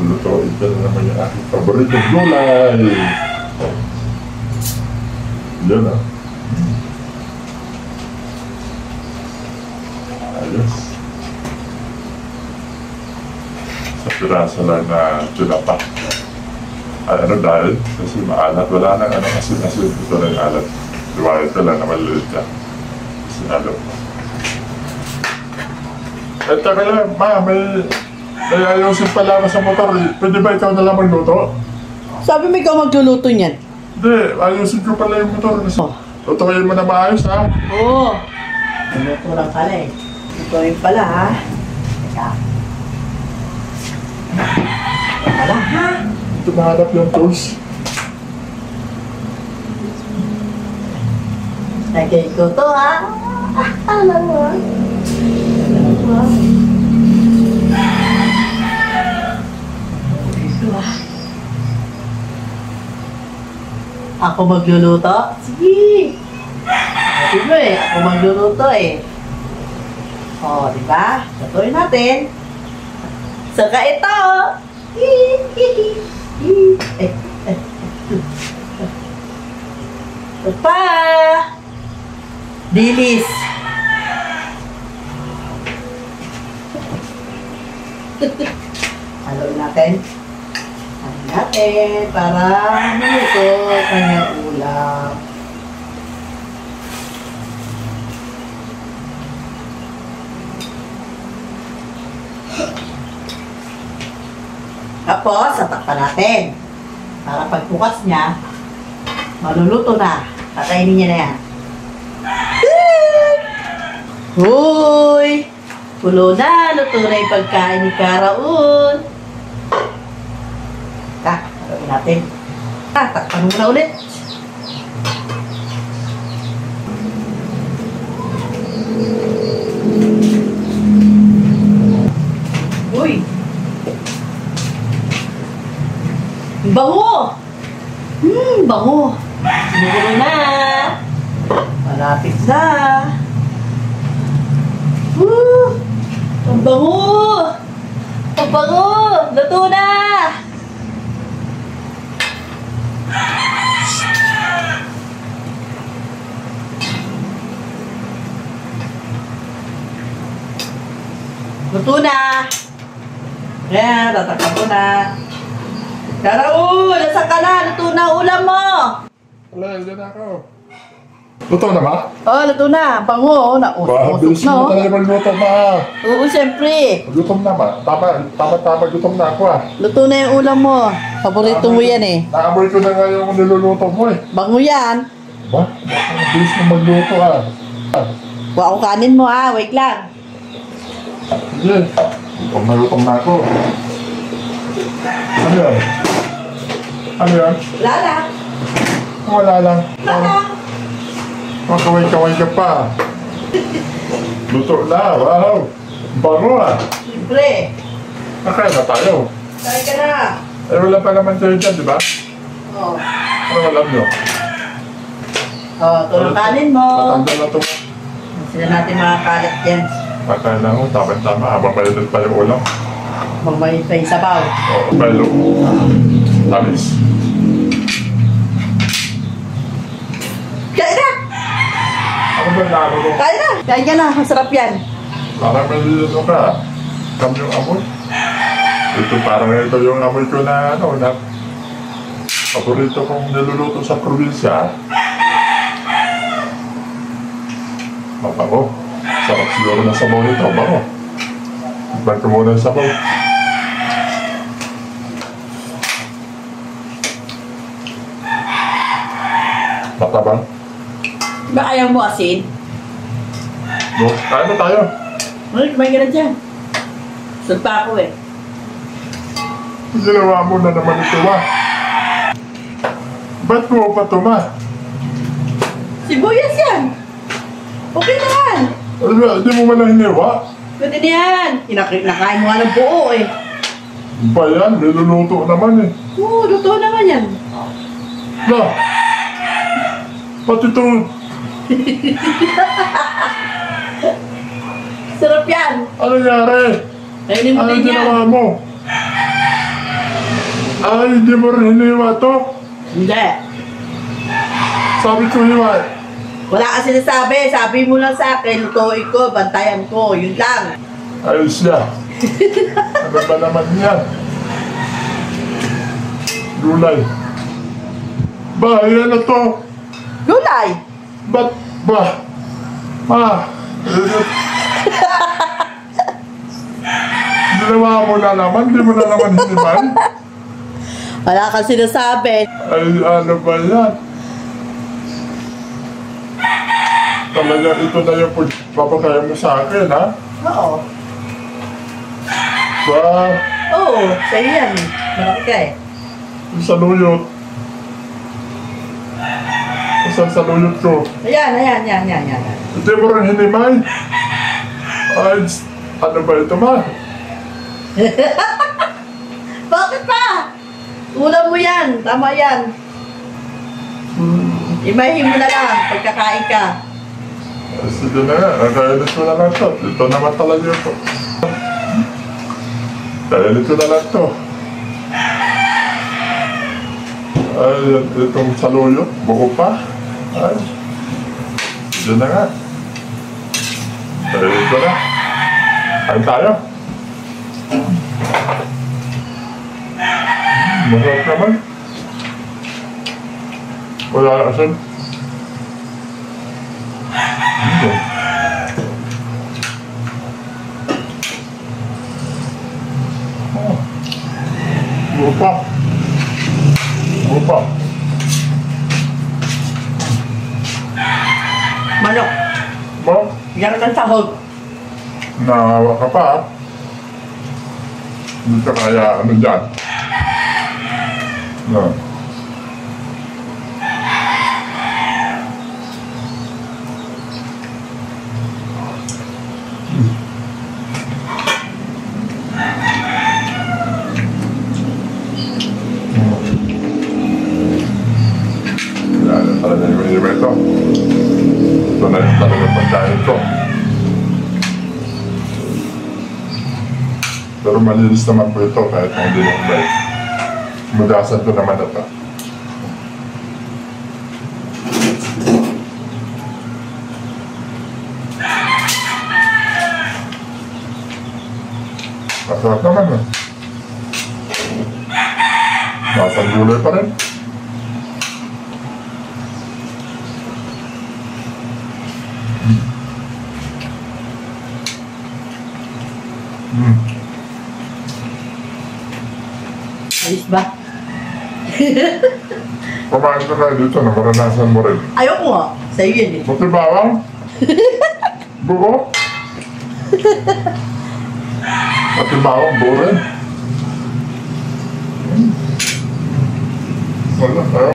Lutuin ka na naman yung aking paboritong gulay. Yan ah. Ayos. Sa pirasa lang na tinapa. Ay, ano dahil? Kasi maalat. Wala nang ano asin-asin. Ito na yung alat. Iwain ka lang na maliit ka. Sinalo. Eh, taka lang. Ma, may ayusin pala ako sa motor. Pwede ba ikaw na lang magluto? Sabi mo ikaw magluluto niyan. Hindi, ayusin ko pala yung motor. Kasi lutuin mo na maayos, ha? Oo. Luto lang pala eh. Lutuin pala, ha? Teka. Pala, ha? Ito mahanap yung tools. Lagay ko to, ha? Alam mo, ha? Alam mo, ha? Ito, ha? Ako magluluto? Sige! Sabi mo eh, ako magluluto eh. O, diba? Lutuin natin. Saka ito! Ito pa! Dilis! Haluin natin. Haluin natin para maluto kanyang ulam. Tapos, tatakpan natin. Para pagbukas niya, maluluto na. Kakainin niya na yan. Hoy! Pulo na. Luto na yung pagkain ni Karaun. Haluin natin. Takpan mo na ulit. Uy! Bango! Bango! Siguro na! Malapit na! Ang bango! Ang bango! Luto na! Luto na! Ayan, tatakpan ko na. Karaun! Nasaan ka na? Luto na ulam mo! Wala, hindi na ako. Luto na ba? Oh, luto na. Bango. Bilis mo talaga magluto, ma. Oo, siyempre. Gutom na, ma. Tama, gutom na ako, ah. Luto na yung ulam mo. Paborito mo yan eh. Naamoy ko na nga yung niluluto mo, eh. Bango yan. Ba? Bilis mo magluto, ah. Huwag ako kanin mo ha. Wait lang. Sige. Gutom na ako. Ano yan? Ano yan? Wala lang. Wala lang. Wala lang. Makaway-kaway ka pa. Luto na, wow. Bango ah. Siyempre. Nakain na tayo. Kain ka na. Eh wala pa naman kayo dyan, di ba? Oh. Ano alam nyo? Oh, ito ang kanin mo. Matanda na ito. Sila natin makakalat yan. Pakain lang mo, tama-tama. Habang malinit pa yung ulam. Magmahit pa yung sabaw. Oo, palo. Tamis. Kain na! Ano ba naano mo? Kain na! Kain ka na. Masarap yan. Parang malilito ka. Kam yung amoy. Ito parang ito yung amoy ko na ano, na paborito kong niluluto sa probinsya. Mabango. Sarap siguro na sabaw nito. Bango. Ibang ko muna yung sabaw. Matabang. Ba ayaw mo asin? No, kain na tayo. Ay, kumain ka na dyan. Sulpa ako eh. Ginawa mo na naman ito, ma. Ba't mo pa ito, ma? Sibuyas yan. Okay na yan. Hindi mo man lang hiniwa. Pwede na yan. Nakain mo nga ng buo eh. Ba yan? Niluluto naman eh. Oo, luto naman yan. Na! Pati ito. Sarap yan. Ano nangyari? Kainin mo Ano din yan. ginawa mo? Ay, hindi mo rin hiniwa to. Hindi. Sabi ko hiwa. Wala ka sinasabi. Sabi mo lang sa akin, lutuin ko, bantayan ko. Yun lang. Ayos siya. Ano ba naman yan? Gulay. Ba, yan na to. Gulay. Ba't ba? Ginawa mo na naman, di mo na naman hiniman. Wala ka sinasabi. Ay, ano ba yan? Talaga ito na yung papakaya mo sa akin, ha? Oo. Ba, Oo, sa'yo yan. Malaki ka eh. sa luyot. Saan sa luyot ko? Ayan. Hindi mo rin hinimay. Ay, ano ba ito, ma? Bakit pa? Ulam mo yan. Tama yan. Imahin mo na lang pagkakain ka. Sige na nga, nakainit ko na lang to. Ito naman talaga ito. Kainit ko na lang to. Ay, itong saluyot, buko pa. Ay, sige na nga. Kainit ko na. Kain tayo. Masarap naman. Wala na asin. Bupa. Manok. Ba? Yan ang sahog. Nahawa ka pa, ha? Hindi ka kaya ano dyan. No. Talaga yung iba ito. Ito na yung talagang pagkain ko. Pero malinis naman po ito kahit hindi yung bait. Mugasan ko naman ito. Masarap naman, eh. Masang gulay pa rin. Ayos ba? Kumain ka na dito na maranasan mo rin. Ayoko nga. Sa'yo yan eh. Buti bawang? Buko? Buti bawang, buko rin. Wala,